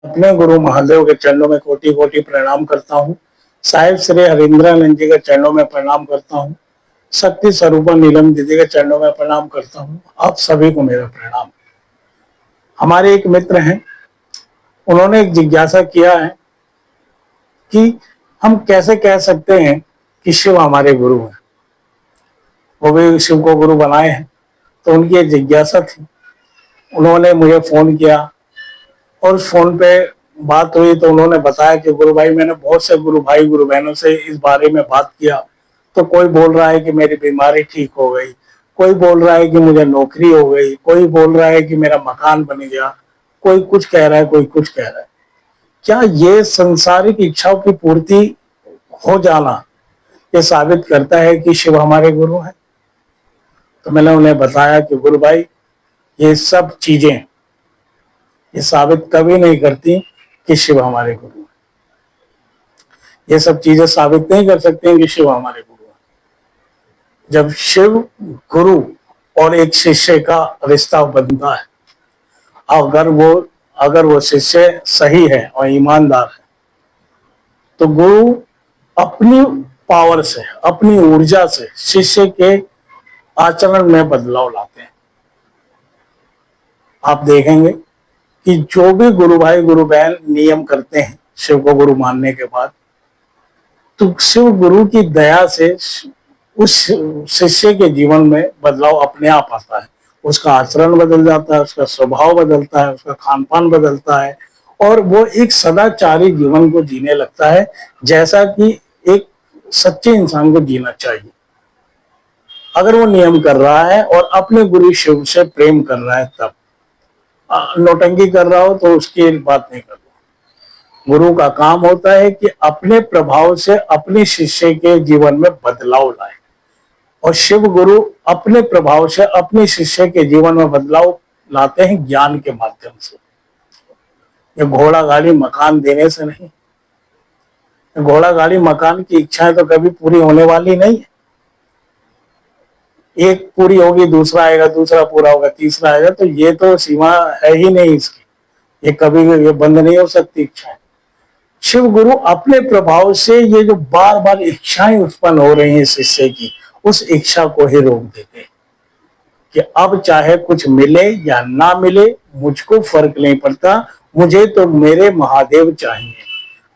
अपने गुरु महादेव के चरणों में कोटि कोटि प्रणाम करता हूँ। साहिब श्री हरिंद्रानंद जी के चरणों में प्रणाम करता हूँ। शक्ति स्वरूपा नीलम दीदी के चरणों में प्रणाम करता हूँ। आप सभी को मेरा प्रणाम। हमारे एक मित्र हैं, उन्होंने एक जिज्ञासा किया है कि हम कैसे कह सकते हैं कि शिव हमारे गुरु हैं। वो भी शिव को गुरु बनाए हैं, तो उनकी एक जिज्ञासा थी। उन्होंने मुझे फोन किया और उस फोन पे बात हुई तो उन्होंने बताया कि गुरु भाई, मैंने बहुत से गुरु भाई गुरु बहनों से इस बारे में बात किया, तो कोई बोल रहा है कि मेरी बीमारी ठीक हो गई, कोई बोल रहा है कि मुझे नौकरी हो गई, कोई बोल रहा है कि मेरा मकान बन गया, कोई कुछ कह रहा है, कोई कुछ कह रहा है। क्या ये संसारिक इच्छाओं की पूर्ति हो जाना ये साबित करता है कि शिव हमारे गुरु हैं? तो मैंने उन्हें बताया कि गुरु भाई, ये सब चीजें ये साबित कभी नहीं करती कि शिव हमारे गुरु हैं। ये सब चीजें साबित नहीं कर सकते हैं कि शिव हमारे गुरु हैं। जब शिव गुरु और एक शिष्य का रिश्ता बनता है, अगर वो शिष्य सही है और ईमानदार है, तो गुरु अपनी पावर से, अपनी ऊर्जा से शिष्य के आचरण में बदलाव लाते हैं। आप देखेंगे कि जो भी गुरु भाई गुरु बहन नियम करते हैं शिव को गुरु मानने के बाद, तो शिव गुरु की दया से उस शिष्य के जीवन में बदलाव अपने आप आता है। उसका आचरण बदल जाता है, उसका स्वभाव बदलता है, उसका खान पान बदलता है और वो एक सदाचारी जीवन को जीने लगता है, जैसा कि एक सच्चे इंसान को जीना चाहिए। अगर वो नियम कर रहा है और अपने गुरु शिव से प्रेम कर रहा है, तब नौटंकी कर रहा हो तो उसकी बात नहीं कर रहा। गुरु का काम होता है कि अपने प्रभाव से अपने शिष्य के जीवन में बदलाव लाए, और शिव गुरु अपने प्रभाव से अपने शिष्य के जीवन में बदलाव लाते हैं ज्ञान के माध्यम से। ये घोड़ा गाड़ी मकान देने से नहीं। घोड़ा गाड़ी मकान की इच्छाएं तो कभी पूरी होने वाली नहीं है। एक पूरी होगी, दूसरा आएगा, दूसरा पूरा होगा, तीसरा आएगा, तो ये तो सीमा है ही नहीं इसकी। ये कभी ये बंद नहीं हो सकती इच्छाएं। शिव गुरु अपने प्रभाव से ये जो बार बार इच्छाएं उत्पन्न हो रही हैं शिष्य की, उस इच्छा को ही रोक देते हैं कि अब चाहे कुछ मिले या ना मिले, मुझको फर्क नहीं पड़ता, मुझे तो मेरे महादेव चाहिए,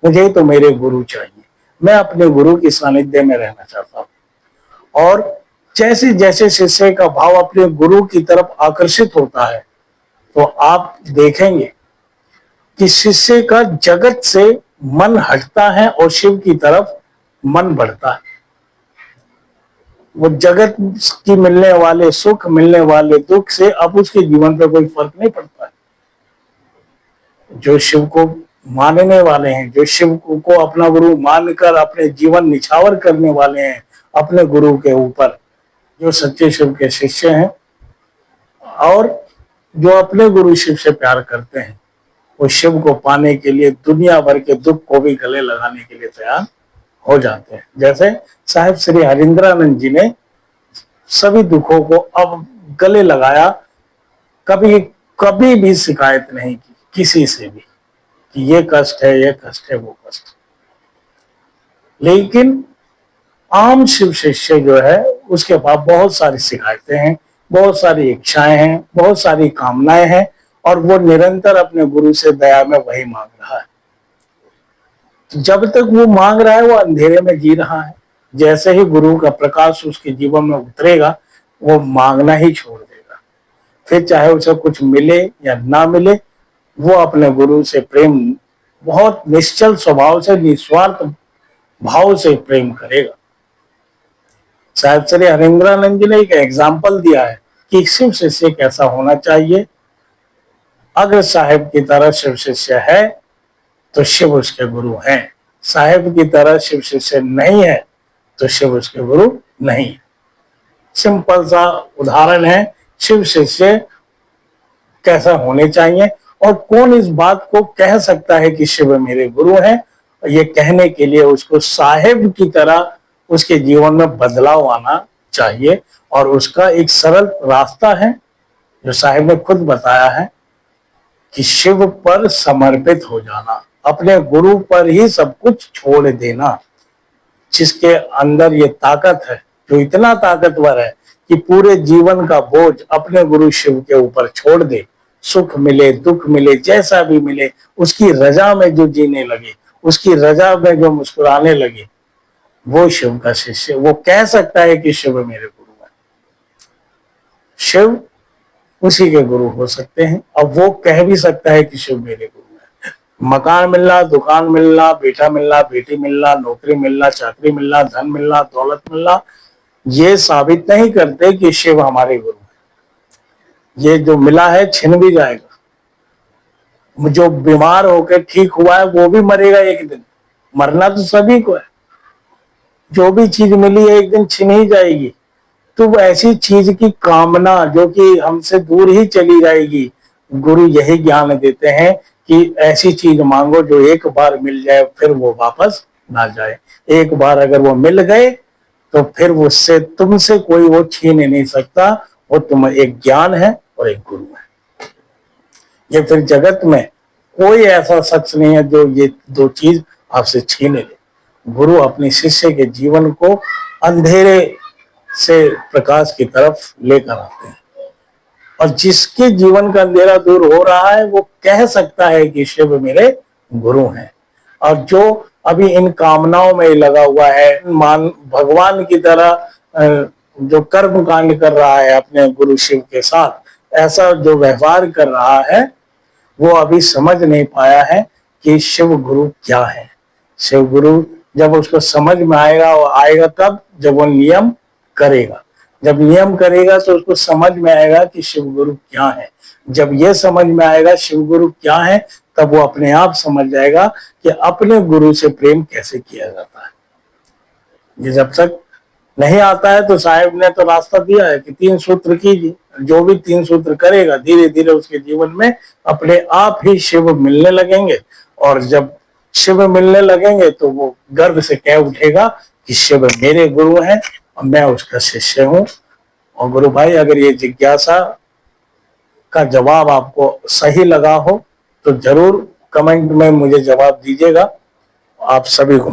मुझे तो मेरे गुरु चाहिए। मैं अपने गुरु की सानिध्य में रहना चाहता हूं। और जैसे जैसे शिष्य का भाव अपने गुरु की तरफ आकर्षित होता है, तो आप देखेंगे कि शिष्य का जगत से मन हटता है और शिव की तरफ मन बढ़ता है। वो जगत की मिलने वाले सुख, मिलने वाले दुख से अब उसके जीवन पर कोई फर्क नहीं पड़ता है। जो शिव को मानने वाले हैं, जो शिव को अपना गुरु मानकर अपने जीवन निछावर करने वाले हैं अपने गुरु के ऊपर, जो सच्चे शिव के शिष्य हैं और जो अपने गुरु शिव से प्यार करते हैं, वो शिव को पाने के लिए दुनिया भर के दुख को भी गले लगाने के लिए तैयार हो जाते हैं। जैसे साहिब श्री हरिंद्रानंद जी ने सभी दुखों को अब गले लगाया, कभी कभी भी शिकायत नहीं की किसी से भी कि ये कष्ट है, ये कष्ट है, वो कष्ट है। लेकिन आम शिव शिष्य जो है, उसके पास बहुत सारी शिकायतें हैं, बहुत सारी इच्छाएं हैं, बहुत सारी कामनाएं हैं, और वो निरंतर अपने गुरु से दया में वही मांग रहा है। जब तक वो मांग रहा है, वो अंधेरे में जी रहा है। जैसे ही गुरु का प्रकाश उसके जीवन में उतरेगा, वो मांगना ही छोड़ देगा। फिर चाहे उसे कुछ मिले या ना मिले, वो अपने गुरु से प्रेम बहुत निश्चल स्वभाव से, निस्वार्थ भाव से प्रेम करेगा। साहिब श्री हरिंद्रानंद जी ने एक एग्जाम्पल दिया है कि शिव शिष्य कैसा होना चाहिए। अगर साहिब की तरह शिव शिष्य है तो शिव उसके गुरु हैं। साहिब की तरह शिव शिष्य नहीं है तो शिव उसके गुरु नहीं है। सिंपल सा उदाहरण है, शिव शिष्य कैसा होने चाहिए। और कौन इस बात को कह सकता है कि शिव मेरे गुरु हैं? ये कहने के लिए उसको साहिब की तरह उसके जीवन में बदलाव आना चाहिए, और उसका एक सरल रास्ता है जो साहिब ने खुद बताया है कि शिव पर समर्पित हो जाना, अपने गुरु पर ही सब कुछ छोड़ देना। जिसके अंदर ये ताकत है, जो इतना ताकतवर है कि पूरे जीवन का बोझ अपने गुरु शिव के ऊपर छोड़ दे, सुख मिले दुख मिले जैसा भी मिले उसकी रजा में जो जीने लगे, उसकी रजा में जो मुस्कुराने लगे, वो शिव का शिष्य। वो कह सकता है कि शिव मेरे गुरु है। शिव उसी के गुरु हो सकते हैं। अब वो कह भी सकता है कि शिव मेरे गुरु है। मकान मिलना, दुकान मिलना, बेटा मिलना, बेटी मिलना, नौकरी मिलना, चाकरी मिलना, धन मिलना, दौलत मिलना, ये साबित नहीं करते कि शिव हमारे गुरु है। ये जो मिला है छिन भी जाएगा। जो बीमार होकर ठीक हुआ है वो भी मरेगा एक दिन। मरना तो सभी को है। जो भी चीज मिली है एक दिन छिन ही जाएगी। तो ऐसी चीज की कामना जो कि हमसे दूर ही चली जाएगी, गुरु यही ज्ञान देते हैं कि ऐसी चीज मांगो जो एक बार मिल जाए फिर वो वापस ना जाए। एक बार अगर वो मिल गए तो फिर उससे तुमसे कोई वो छीन नहीं सकता। वो तुम एक ज्ञान है और एक गुरु है। ये फिर जगत में कोई ऐसा शख्स नहीं है जो ये दो चीज आपसे छीन ले। गुरु अपने शिष्य के जीवन को अंधेरे से प्रकाश की तरफ लेकर आते हैं। और जिसके जीवन का अंधेरा दूर हो रहा है वो कह सकता है कि शिव मेरे गुरु हैं। और जो अभी इन कामनाओं में लगा हुआ है, मान भगवान की तरह जो कर्म कांड कर रहा है अपने गुरु शिव के साथ, ऐसा जो व्यवहार कर रहा है, वो अभी समझ नहीं पाया है कि शिव गुरु क्या है। शिव गुरु जब उसको समझ में आएगा, वो आएगा तब जब वो नियम करेगा। जब नियम करेगा तो उसको समझ में आएगा कि शिव गुरु क्या है। जब ये समझ में आएगा शिव गुरु क्या है, तब वो अपने आप समझ जाएगा कि अपने गुरु से प्रेम कैसे किया जाता है। ये जब तक नहीं आता है तो साहेब ने तो रास्ता दिया है कि 3 सूत्र कीजिए। जो भी 3 सूत्र करेगा धीरे धीरे उसके जीवन में अपने आप ही शिव मिलने लगेंगे। और जब शिव मिलने लगेंगे तो वो गर्व से कह उठेगा कि शिव मेरे गुरु हैं और मैं उसका शिष्य हूं। और गुरु भाई, अगर ये जिज्ञासा का जवाब आपको सही लगा हो तो जरूर कमेंट में मुझे जवाब दीजिएगा। आप सभी को